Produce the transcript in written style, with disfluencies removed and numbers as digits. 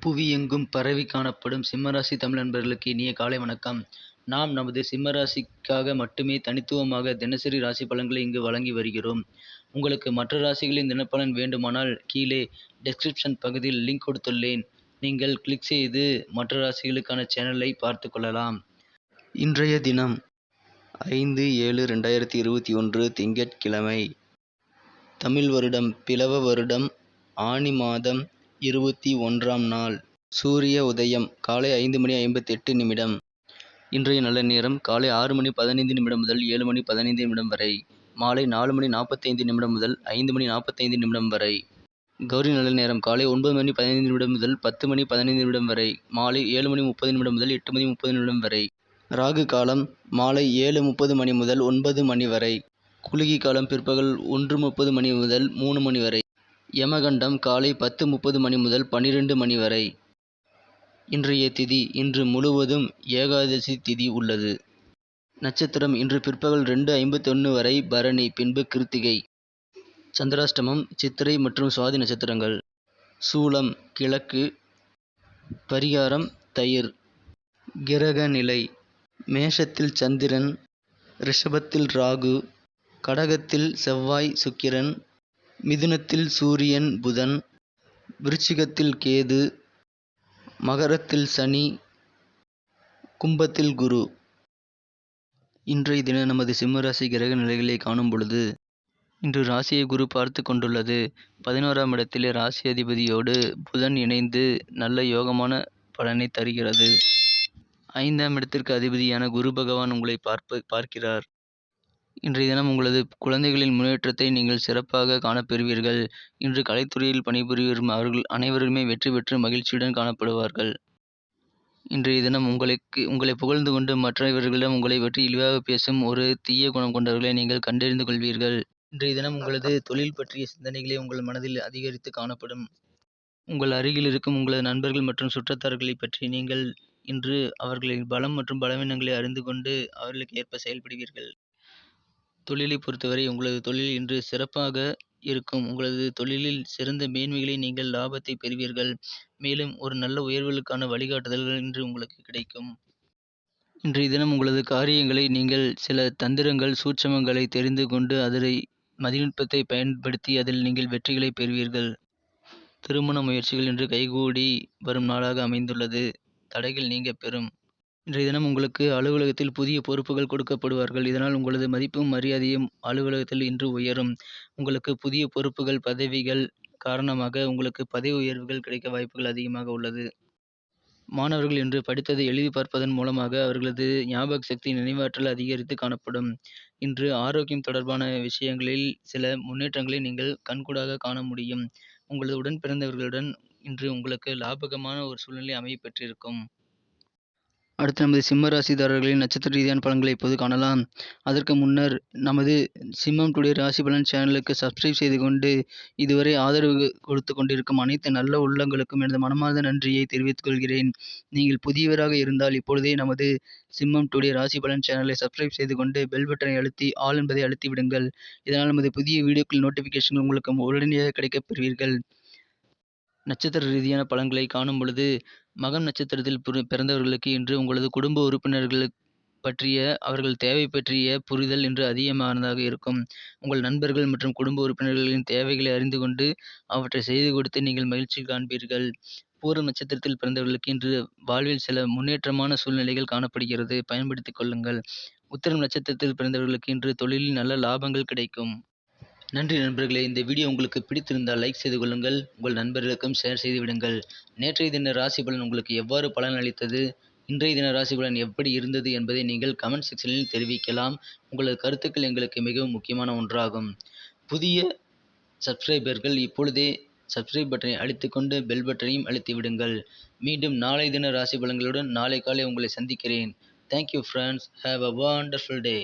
புவியெங்கும் பரவி காணப்படும் சிம்மராசி தமிழ் நண்பர்களுக்கு இனிய காலை வணக்கம். நாம் நமது சிம்மராசிக்காக மட்டுமே தனித்துவமாக தினசரி ராசி பலன்களை இங்கு வழங்கி வருகிறோம். உங்களுக்கு மற்ற ராசிகளின் தினப்பலன் வேண்டுமானால் கீழே டெஸ்கிரிப்ஷன் பகுதியில் லிங்க் கொடுத்துள்ளேன். நீங்கள் கிளிக் செய்து மற்ற ராசிகளுக்கான சேனலை பார்த்து கொள்ளலாம். இன்றைய தினம் 5/7/2021 திங்கட்கிழமை. தமிழ் வருடம் பிலவ வருடம் ஆனி மாதம் 21ஆம் நாள். சூரிய உதயம் காலை 5:58. இன்றைய நல்ல நேரம் காலை 6:15 முதல் 7:15 வரை, மாலை 4:45 முதல் 5:45 வரை. கௌரி நல்ல நேரம் காலை 9:15 முதல் 10:15 வரை, மாலை 7:30 முதல் 8:30 வரை. ராகு காலம் மாலை 7:30 முதல் 9 வரை. குளிகை காலம் பிற்பகல் 1:30 முதல் 3 வரை. யமகண்டம் காலை 10:30 முதல் 12 வரை. இன்றைய திதி இன்று முழுவதும் ஏகாதசி திதி உள்ளது. நட்சத்திரம் இன்று பிற்பகல் 2:51 வரை பரணி, பின்பு கிருத்திகை. சந்திராஷ்டமம் சித்திரை மற்றும் சுவாதி நட்சத்திரங்கள். சூலம் கிழக்கு. பரிகாரம் தயிர். கிரக நிலை: மேஷத்தில் சந்திரன், ரிஷபத்தில் ராகு, கடகத்தில் செவ்வாய் சுக்கிரன், மிதுனத்தில் சூரியன் புதன், விருச்சிகத்தில் கேது, மகரத்தில் சனி, கும்பத்தில் குரு. இன்றைய தினம் நமது சிம்மராசி கிரக நிலைகளை காணும் பொழுது, இன்று ராசியை குரு பார்த்து கொண்டுள்ளது. 11ஆம் இடத்திலே ராசி அதிபதியோடு புதன் இணைந்து நல்ல யோகமான பலனை தருகிறது. 5ஆம் இடத்திற்கு அதிபதியான குரு பகவான் உங்களை பார்க்கிறார். இன்றைய தினம் உங்களது குழந்தைகளின் முன்னேற்றத்தை நீங்கள் சிறப்பாக காணப்பெறுவீர்கள். இன்று கலைத்துறையில் பணிபுரியும் அவர்கள் அனைவருமே வெற்றி பெற்று மகிழ்ச்சியுடன் காணப்படுவார்கள். இன்றைய தினம் உங்களை புகழ்ந்து கொண்டு மற்றவர்களிடம் உங்களை பற்றி இழிவாக பேசும் ஒரு தீய குணம் கொண்டவர்களை நீங்கள் கண்டறிந்து கொள்வீர்கள். இன்றைய தினம் உங்களது தொழில் பற்றிய சிந்தனைகளே உங்கள் மனதில் அதிகரித்து காணப்படும். உங்கள் அருகில் இருக்கும் உங்களது நண்பர்கள் மற்றும் சுற்றத்தார்களை பற்றி நீங்கள் இன்று அவர்களின் பலம் மற்றும் பலவீனங்களை அறிந்து கொண்டு அவர்களுக்கு ஏற்ப செயல்படுவீர்கள். தொழிலை பொறுத்தவரை உங்களது தொழில் இன்று சிறப்பாக இருக்கும். உங்களது தொழிலில் சிறந்த மேன்மைகளை நீங்கள் லாபத்தை பெறுவீர்கள். மேலும் ஒரு நல்ல உயர்வுகளுக்கான வழிகாட்டுதல்கள் இன்று உங்களுக்கு கிடைக்கும். இன்றைய தினம் உங்களது காரியங்களை நீங்கள் சில தந்திரங்கள் சூட்சமங்களை தெரிந்து கொண்டு அதனை மதிநுட்பத்தை பயன்படுத்தி அதில் நீங்கள் வெற்றிகளை பெறுவீர்கள். திருமண முயற்சிகள் இன்று கைகூடி வரும் நாளாக அமைந்துள்ளது. தடைகள் நீங்க பெறும். இன்றைய தினம் உங்களுக்கு அலுவலகத்தில் புதிய பொறுப்புகள் கொடுக்கப்படுவார்கள். இதனால் உங்களது மதிப்பும் மரியாதையும் அலுவலகத்தில் இன்று உயரும். உங்களுக்கு புதிய பொறுப்புகள் பதவிகள் காரணமாக உங்களுக்கு பதவி உயர்வுகள் கிடைக்க வாய்ப்புகள் அதிகமாக உள்ளது. மாணவர்கள் இன்று படித்ததை எழுதி பார்ப்பதன் மூலமாக அவர்களது ஞாபக சக்தி நினைவாற்றல் அதிகரித்து காணப்படும். இன்று ஆரோக்கியம் தொடர்பான விஷயங்களில் சில முன்னேற்றங்களை நீங்கள் கண்கூடாக காண முடியும். உங்களது உடன் பிறந்தவர்களுடன் இன்று உங்களுக்கு லாபகமான ஒரு சூழ்நிலை அமைய பெற்றிருக்கும். அடுத்து நமது சிம்ம ராசிதாரர்களின் நட்சத்திர ரீதியான பலன்களை இப்போது காணலாம். அதற்கு முன்னர் நமது சிம்மம் டுடே ராசி பலன் சேனலுக்கு சப்ஸ்கிரைப் செய்து கொண்டு இதுவரை ஆதரவு கொடுத்து கொண்டிருக்கும் அனைத்து நல்ல உள்ளங்களுக்கும் எனது மனமார்ந்த நன்றியை தெரிவித்துக் கொள்கிறேன். நீங்கள் புதியவராக இருந்தால் இப்பொழுதே நமது சிம்மம் டுடே ராசி பலன் சேனலை சப்ஸ்கிரைப் செய்து கொண்டு பெல் பட்டனை அழுத்தி ஆல் என்பதை அழுத்தி விடுங்கள். இதனால் நமது புதிய வீடியோக்கள் நோட்டிஃபிகேஷன் உங்களுக்கு உடனடியாக கிடைக்கப் பெறுவீர்கள். நட்சத்திர ரீதியான பலன்களை காணும் பொழுது, மகம் நட்சத்திரத்தில் பிறந்தவர்களுக்கு இன்று உங்களது குடும்ப உறுப்பினர்கள் பற்றிய அவர்கள் தேவை பற்றிய புரிதல் இன்று அதிகமானதாக இருக்கும். உங்கள் நண்பர்கள் மற்றும் குடும்ப உறுப்பினர்களின் தேவைகளை அறிந்து கொண்டு அவற்றை செய்து கொடுத்து நீங்கள் மகிழ்ச்சி காண்பீர்கள். பூரம் நட்சத்திரத்தில் பிறந்தவர்களுக்கு இன்று வாழ்வில் சில முன்னேற்றமான சூழ்நிலைகள் காணப்படுகிறது, பயன்படுத்திக் கொள்ளுங்கள். உத்திரம் நட்சத்திரத்தில் பிறந்தவர்களுக்கு இன்று தொழிலில் நல்ல லாபங்கள் கிடைக்கும். நன்றி நண்பர்களே. இந்த வீடியோ உங்களுக்கு பிடித்திருந்தால் லைக் செய்து கொள்ளுங்கள். உங்கள் நண்பர்களுக்கும் ஷேர் செய்து விடுங்கள். நேற்றைய தின ராசி பலன் உங்களுக்கு எவ்வாறு பலன் அளித்தது, இன்றைய தின ராசி பலன் எப்படி இருந்தது என்பதை நீங்கள் கமெண்ட் செக்ஷனில் தெரிவிக்கலாம். உங்களது கருத்துக்கள் எங்களுக்கு மிகவும் முக்கியமான ஒன்றாகும். புதிய சப்ஸ்கிரைபர்கள் இப்பொழுதே சப்ஸ்கிரைப் பட்டனை அழுத்திக்கொண்டு பெல் பட்டனையும் அழுத்தி விடுங்கள். மீண்டும் நாளை தின ராசி பலன்களுடன் நாளை காலை உங்களை சந்திக்கிறேன். Thank you friends. Have a wonderful day.